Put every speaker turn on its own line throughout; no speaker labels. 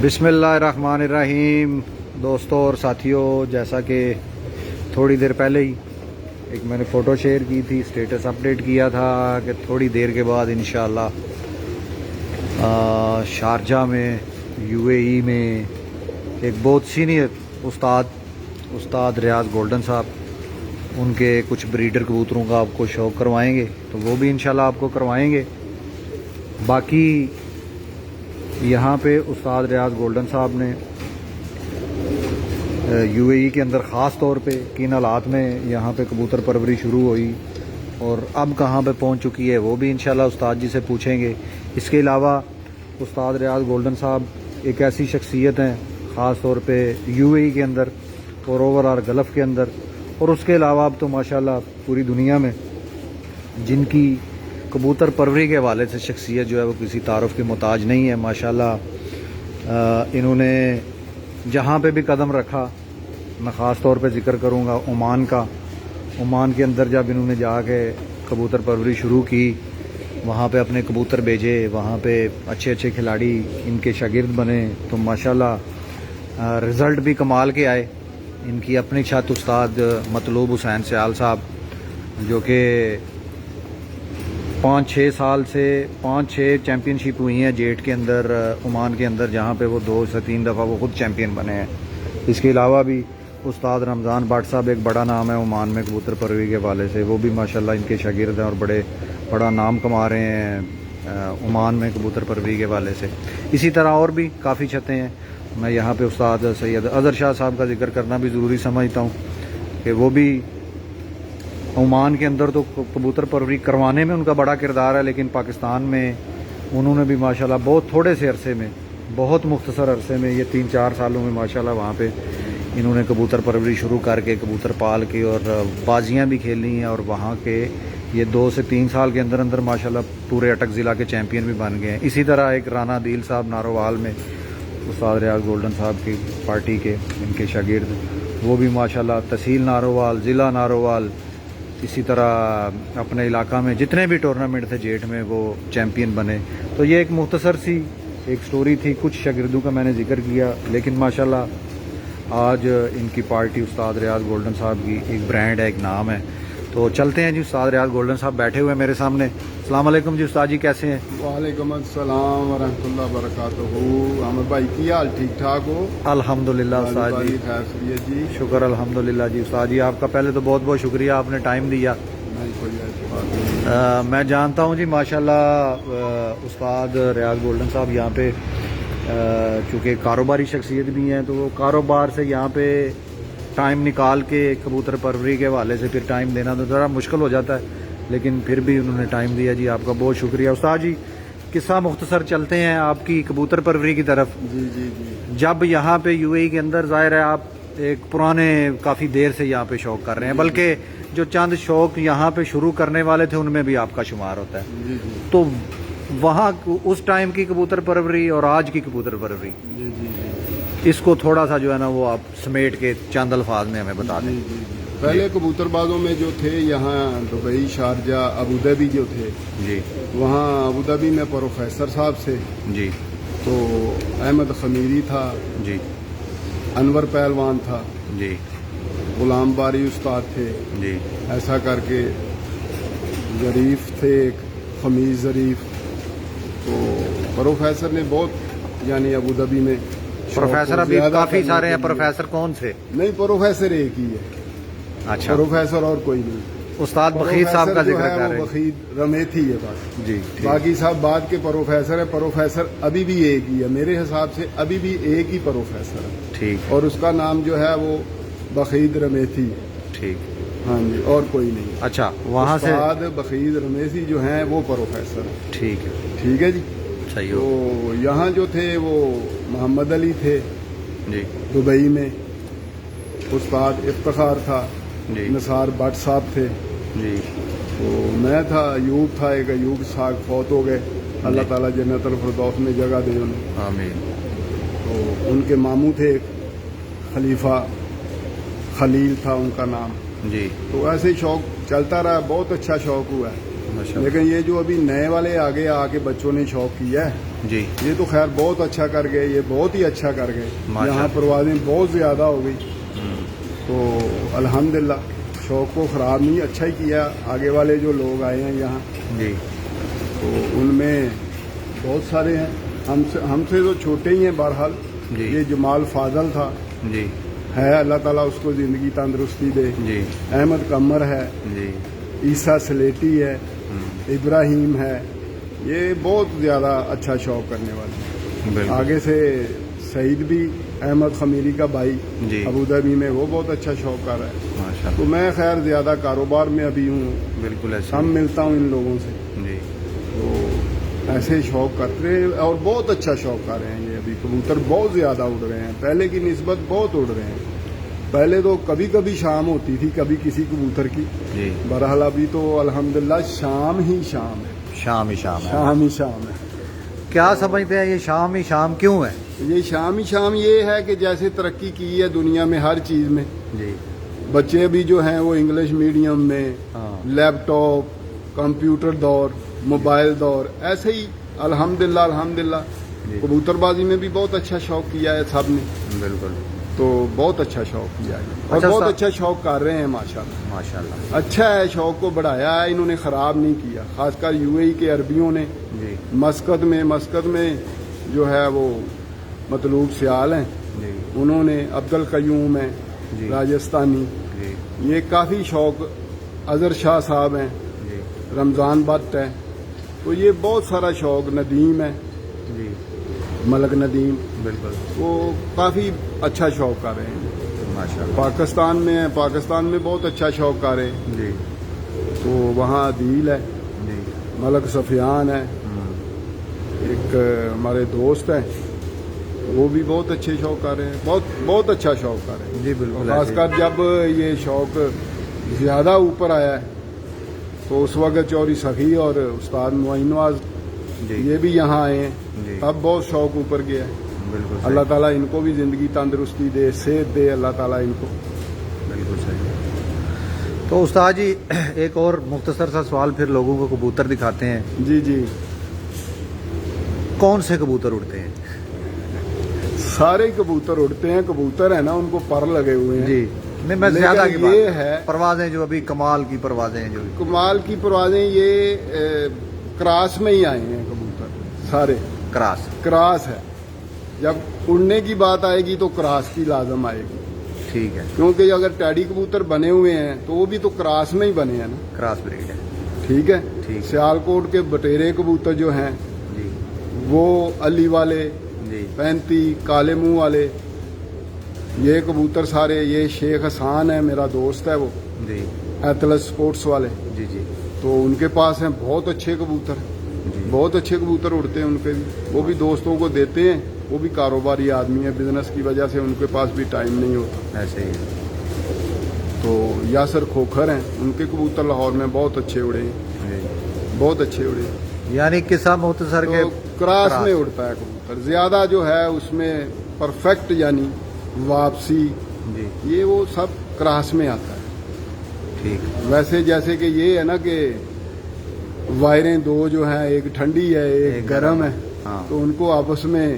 بسم اللہ الرحمن الرحیم۔ دوستوں اور ساتھیوں، جیسا کہ تھوڑی دیر پہلے ہی ایک میں نے فوٹو شیئر کی تھی، اسٹیٹس اپڈیٹ کیا تھا کہ تھوڑی دیر کے بعد انشاءاللہ شارجہ میں UAE میں ایک بہت سینئر استاد ریاض گولڈن صاحب، ان کے کچھ بریڈر کبوتروں کا آپ کو شوق کروائیں گے، تو وہ بھی انشاءاللہ آپ کو کروائیں گے۔ باقی یہاں پہ استاد ریاض گولڈن صاحب نے UAE کے اندر خاص طور پہ کن حالات میں یہاں پہ کبوتر پروری شروع ہوئی اور اب کہاں پہ پہنچ چکی ہے، وہ بھی انشاءاللہ استاد جی سے پوچھیں گے۔ اس کے علاوہ استاد ریاض گولڈن صاحب ایک ایسی شخصیت ہیں خاص طور پہ UAE کے اندر اور اوورآل گلف کے اندر، اور اس کے علاوہ اب تو ماشاءاللہ پوری دنیا میں جن کی کبوتر پروری کے حوالے سے شخصیت جو ہے وہ کسی تعارف کی محتاج نہیں ہے۔ ماشاءاللہ انہوں نے جہاں پہ بھی قدم رکھا، میں خاص طور پہ ذکر کروں گا عمان کا۔ عمان کے اندر جب انہوں نے جا کے کبوتر پروری شروع کی، وہاں پہ اپنے کبوتر بھیجے، وہاں پہ اچھے کھلاڑی ان کے شاگرد بنے، تو ماشاءاللہ رزلٹ بھی کمال کے آئے۔ ان کی اپنی چھت استاد مطلوب حسین سیال صاحب، جو کہ 5-6 سال سے 5-6 چیمپئن شپ ہوئی ہیں جیٹ کے اندر، عمان کے اندر، جہاں پہ وہ 2 سے 3 دفعہ وہ خود چیمپئن بنے ہیں۔ اس کے علاوہ بھی استاد رمضان بٹ صاحب ایک بڑا نام ہے عمان میں کبوتر پروری کے حوالے سے، وہ بھی ماشاءاللہ ان کے شاگرد ہیں اور بڑا نام کما رہے ہیں عمان میں کبوتر پروری کے حوالے سے۔ اسی طرح اور بھی کافی چھتیں ہیں۔ میں یہاں پہ استاد سید اظہر شاہ صاحب کا ذکر کرنا بھی ضروری سمجھتا ہوں کہ وہ بھی عمان کے اندر تو کبوتر پروری کروانے میں ان کا بڑا کردار ہے، لیکن پاکستان میں انہوں نے بھی ماشاءاللہ بہت تھوڑے سے عرصے میں، بہت مختصر عرصے میں، یہ 3-4 سالوں میں ماشاءاللہ وہاں پہ انہوں نے کبوتر پروری شروع کر کے کبوتر پال کے اور بازیاں بھی کھیلی ہیں، اور وہاں کے یہ 2 سے 3 سال کے اندر ماشاءاللہ پورے اٹک ضلع کے چیمپئن بھی بن گئے ہیں۔ اسی طرح ایک رانا دیل صاحب نارووال میں استاد ریاض گولڈن صاحب کی پارٹی کے ان کے شاگرد، وہ بھی ماشاءاللہ تحصیل نارووال، ضلع نارووال، اسی طرح اپنے علاقہ میں جتنے بھی ٹورنامنٹ تھے جیٹ میں وہ چیمپئن بنے۔ تو یہ ایک مختصر سی ایک سٹوری تھی، کچھ شاگردوں کا میں نے ذکر کیا، لیکن ماشاءاللہ آج ان کی پارٹی استاد ریاض گولڈن صاحب کی ایک برانڈ ہے، ایک نام ہے۔ تو چلتے ہیں جی، استاد ریاض گولڈن صاحب بیٹھے ہوئے ہیں میرے سامنے۔ السلام علیکم جی استاد جی، کیسے ہیں؟
وعلیکم السلام ورحمۃ اللہ وبرکاتہ۔ عامر بھائی کی حال، ٹھیک ٹھاک ہو؟
الحمدللہ استاد جی،
خیر خیریت جی؟
شکر الحمدللہ جی۔ استاد جی آپ کا پہلے تو بہت بہت شکریہ، آپ نے ٹائم دیا۔
نہیں کوئی ایسی بات نہیں۔
میں جانتا ہوں جی ماشاءاللہ استاد ریاض گولڈن صاحب یہاں پہ چونکہ کاروباری شخصیت بھی ہیں، تو وہ کاروبار سے یہاں پہ ٹائم نکال کے کبوتر پروری کے حوالے سے پھر ٹائم دینا تو ذرا مشکل ہو جاتا ہے، لیکن پھر بھی انہوں نے ٹائم دیا جی، آپ کا بہت شکریہ۔ استاد جی قصہ مختصر چلتے ہیں آپ کی کبوتر پروری کی طرف۔
جی۔
جب یہاں پہ UAE کے اندر ظاہر ہے آپ ایک پرانے کافی دیر سے یہاں پہ شوق کر رہے ہیں، بلکہ جو چند شوق یہاں پہ شروع کرنے والے تھے ان میں بھی آپ کا شمار ہوتا ہے،
جی
تو وہاں اس ٹائم کی کبوتر پروری اور آج کی کبوتر پروری،
جی
اس کو تھوڑا سا جو ہے نا وہ آپ سمیٹ کے چند الفاظ میں ہمیں بتا دیں۔
پہلے کبوتر بازوں میں جو تھے یہاں دبئی، شارجہ، ابوظہبی جو تھے،
جی
وہاں ابوظہبی میں پروفیسر صاحب سے
جی
تو احمد خمیری تھا،
جی
انور پہلوان تھا،
جی
غلام باری استاد تھے،
جی
ایسا کر کے ظریف تھے، ایک خمیز ظریف، تو پروفیسر نے بہت یعنی ابوظہبی میں
پروفیسر ابھی
زیادہ
کافی
کرنے
سارے ہیں،
کے لیے-
پروفیسر کون سے؟
نہیں، پروفیسر ایک ہی ہے،
اچھا،
پروفیسر اور کوئی نہیں۔
استاد بخیر صاحب کا
پروفیسر جو
ذکر
ہے
کر
وہ
رہے ہیں۔
بخیر رمیتھی ہے بس،
جی ٹھیک۔
باقی صاحب بعد کے پروفیسر ہے۔ پروفیسر ابھی بھی ایک ہی ہے، میرے حساب سے ابھی بھی ایک ہی پروفیسر ہے،
ٹھیک
اور اس کا نام جو ہے وہ بخیر رمیتھی ہے۔
ٹھیک،
ہاں جی، اور کوئی نہیں۔
اچھا وہاں سے
استاد بخیر رمیتھی جو ہیں وہ پروفیسر ہیں۔
ٹھیک ہے،
ٹھیک ہے جی۔
صحیح
تو
ہو
یہاں جو تھے وہ محمد علی تھے
جی
دبئی میں، استاد افتخار تھا،
جی
نثار بٹ صاحب تھے،
جی
تو میں تھا، ایوب تھا، ایک ایوب صاحب فوت ہو گئے، اللہ تعالیٰ جنت الفردوس میں جگہ دے انہیں۔
آمین۔
تو ان کے ماموں تھے ایک خلیفہ، خلیل تھا ان کا نام۔
جی
تو ایسے ہی شوق چلتا رہا، بہت اچھا شوق ہوا ہے،
ماشاء اللہ۔
لیکن یہ جو ابھی نئے والے آگے آ کے بچوں نے شوق کیا ہے،
جی
یہ تو خیر بہت اچھا کر گئے, یہ بہت ہی اچھا کر گئے.
ماشاء
یہاں
اللہ.
پروازیں بہت زیادہ ہو گئی تو الحمدللہ شوق کو خراب نہیں, اچھا ہی کیا. آگے والے جو لوگ آئے ہیں یہاں
جی
تو ان میں بہت سارے ہیں, ہم سے تو چھوٹے ہی ہیں. بہرحال
جی
یہ جمال فاضل تھا
جی
ہے, اللہ تعالیٰ اس کو زندگی تندرستی دے.
جی
احمد قمر ہے,
جی
عیسیٰ سلیٹی ہے, ابراہیم ہے. یہ بہت زیادہ اچھا شوق کرنے والے ہیں.
بالکل
آگے سے سعید بھی, احمد خمیری کا بھائی
جی
ابوظہبی میں, وہ بہت اچھا شوق کر رہا ہے.
ماشاء
تو
اللہ.
میں خیر زیادہ کاروبار میں ابھی ہوں,
بالکل ایسے
کم ملتا ہوں ان لوگوں سے.
جی
تو ایسے شوق کرتے ہیں اور بہت اچھا شوق کر رہے ہیں. یہ ابھی کبوتر بہت زیادہ اڑ رہے ہیں, پہلے کی نسبت بہت اڑ رہے ہیں. پہلے تو کبھی کبھی شام ہوتی تھی, کبھی کسی کبوتر کی.
جی
بہرحال ابھی تو الحمدللہ شام ہی شام ہے,
شام ہی شام ہے.
شام ہی شام ہے.
کیا سمجھتے ہیں یہ شام ہی شام کیوں ہے؟
یہ شام ہی شام یہ ہے کہ جیسے ترقی کی ہے دنیا میں ہر چیز میں,
جی
بچے بھی جو ہیں وہ انگلش میڈیم میں,
ہاں
لیپ ٹاپ, کمپیوٹر دور, موبائل دور, ایسے ہی الحمدللہ الحمدللہ.
جی
کبوتر بازی میں بھی بہت اچھا شوق کیا ہے سب نے,
بالکل
تو بہت اچھا شوق کیا ہے اور
اچھا
بہت
صاحب.
اچھا شوق کر رہے ہیں ماشاءاللہ.
ماشاء اللہ.
اچھا ہے, شوق کو بڑھایا ہے انہوں نے, خراب نہیں کیا. خاص کر یو اے ای کے عربیوں نے
جی
مسقط میں جو ہے وہ مطلوب سیال ہیں,
جی
انہوں نے عبد القیوم ہیں
جی
راجستانی,
جی
یہ کافی شوق. اظہر شاہ صاحب ہیں,
جی
رمضان بٹ ہے, تو یہ بہت سارا شوق. ندیم ہے,
جی
ملک ندیم,
بالکل
وہ کافی اچھا شوق کر رہے ہیں.
ماشاء اللہ.
پاکستان میں ہیں, پاکستان میں بہت اچھا شوق کر رہے ہیں.
جی
تو وہاں عدیل ہے,
جی
ملک سفیان ہے, ایک ہمارے دوست ہیں, وہ بھی بہت اچھے شوق کر رہے ہیں. بہت اچھا شوق کر رہے ہیں.
جی بالکل
خاص
ایسے
کر جب یہ شوق زیادہ اوپر آیا ہے تو اس وقت چوری سخی اور استاد معین نواز
جی
یہ بھی یہاں آئے ہیں,
جی
تب بہت شوق اوپر گیا ہے.
بالکل صحیح.
اللہ تعالیٰ ان کو بھی زندگی تندرستی دے, صحت دے اللہ تعالیٰ ان کو.
بالکل صحیح. تو استاد جی ایک اور مختصر سا سوال, پھر لوگوں کو کبوتر دکھاتے ہیں.
جی جی
کون سے کبوتر اڑتے ہیں؟
سارے کبوتر اڑتے ہیں. کبوتر ہے نا, ان کو پر لگے ہوئے ہیں.
جی نہیں, میں
لیکن
زیادہ کی بات
یہ
کر رہا ہوں.
ہے
پروازیں جو ابھی کمال کی پروازیں ہیں جو
کمال کی پروازیں, یہ کراس میں ہی آئے ہیں کبوتر سارے. کراس ہے. جب اڑنے کی بات آئے گی تو کراس کی لازم آئے گی,
ٹھیک ہے.
کیونکہ اگر ٹیڈی کبوتر بنے ہوئے ہیں تو وہ بھی تو کراس میں ہی بنے ہیں نا.
کراس بریڈ ہے.
ٹھیک ہے.
ٹھیک.
سیالکوٹ کے بٹیرے کبوتر جو ہیں
جی
وہ علی والے,
جی
35 کالے منہ والے, یہ کبوتر سارے. یہ شیخ حسان ہے, میرا دوست ہے, وہ
جی
ایتلس سپورٹس والے,
جی جی
تو ان کے پاس ہیں بہت اچھے کبوتر.
جی
بہت اچھے کبوتر اڑتے ہیں ان کے بھی. وہ بھی دوستوں کو دیتے ہیں, وہ بھی کاروباری آدمی ہے, بزنس کی وجہ سے ان کے پاس بھی ٹائم نہیں ہوتا.
ایسے ہی ہے.
تو یاسر کھوکھر ہیں, ان کے کبوتر لاہور میں بہت اچھے اڑے ہیں,
جی.
بہت اچھے اڑے ہیں.
یعنی قصہ مختصر کے
تو کراس میں اڑتا ہے کبوتر زیادہ جو ہے, اس میں پرفیکٹ یعنی واپسی,
جی
یہ وہ سب کراس میں آتا ہے.
ٹھیک.
ویسے جیسے کہ یہ ہے نا کہ وائریں دو جو ہیں, ایک ٹھنڈی ہے ایک گرم ہے,
ہاں.
تو ان کو آپس میں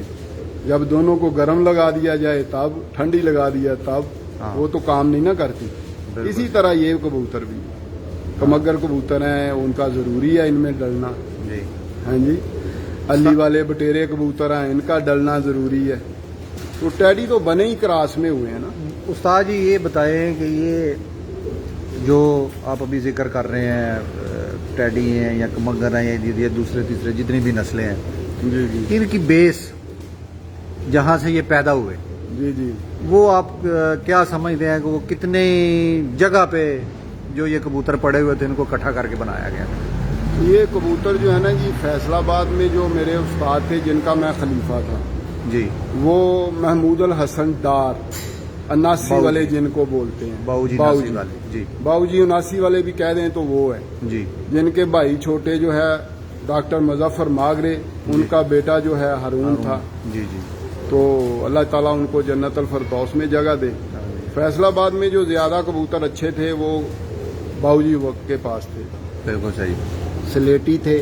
جب دونوں کو گرم لگا دیا جائے تب, ٹھنڈی لگا دیا تب,
ہاں.
وہ تو کام نہیں نہ کرتی.
بالکل.
اسی طرح یہ کبوتر بھی کمگر کبوتر ہیں, ان کا ضروری ہے ان میں ڈلنا.
جی
ہاں جی. علی والے بٹیرے کبوتر ہیں, ان کا ڈلنا ضروری ہے. تو ٹیڈی تو بنے ہی کراس میں ہوئے ہیں نا.
استاد جی یہ بتائیں کہ یہ جو آپ ابھی ذکر کر رہے ہیں, ٹیڈی ہیں یا کمگر ہیں یا دوسرے تیسرے جتنی بھی نسلیں ہیں,
جی جی
ان کی بیس جہاں سے یہ پیدا ہوئے,
جی جی
وہ آپ کیا سمجھتے ہیں کہ وہ کتنی جگہ پہ جو یہ کبوتر پڑے ہوئے تھے ان کو اکٹھا کر کے بنایا گیا؟
یہ کبوتر جو ہے نا جی, فیصل آباد میں جو میرے استاد تھے جن کا میں خلیفہ تھا,
جی
وہ محمود الحسن ڈار, 79
باؤ
والے
جی.
جن کو بولتے ہیں,
باؤ جی ناصری والے. جی
باؤ جی 79 والے بھی کہہ دیں تو وہ ہے,
جی
جن کے بھائی چھوٹے جو ہے ڈاکٹر مظفر ماگرے, ان کا بیٹا جو ہے ہارون تھا.
جی جی
تو اللہ تعالیٰ ان کو جنت الفردوس میں جگہ دے. فیصل آباد میں جو زیادہ کبوتر اچھے تھے وہ باؤ جی وقت کے پاس تھے.
بالکل صحیح.
سلیٹی تھے,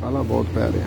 ਕਾਲਾ ਬਹੁਤ ਪੈ ਰਿਹਾ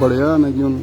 ਬੜਿਆ ਨਾ ਜੀ ਉਹਨੂੰ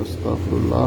ਅਸਤਗਫੁਰullah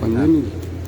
ਪੰਜੇ ਨਹੀਂ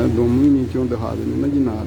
ਇਹ ਦੋਵੇਂ ਹੀ ਨੀਚੋਂ ਦਿਖਾ ਦੇਣੇ ਨਾ ਜੀ ਨਾਲ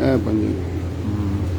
ਇਹ ਪੰਜੇ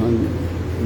ਹਾਂਜੀ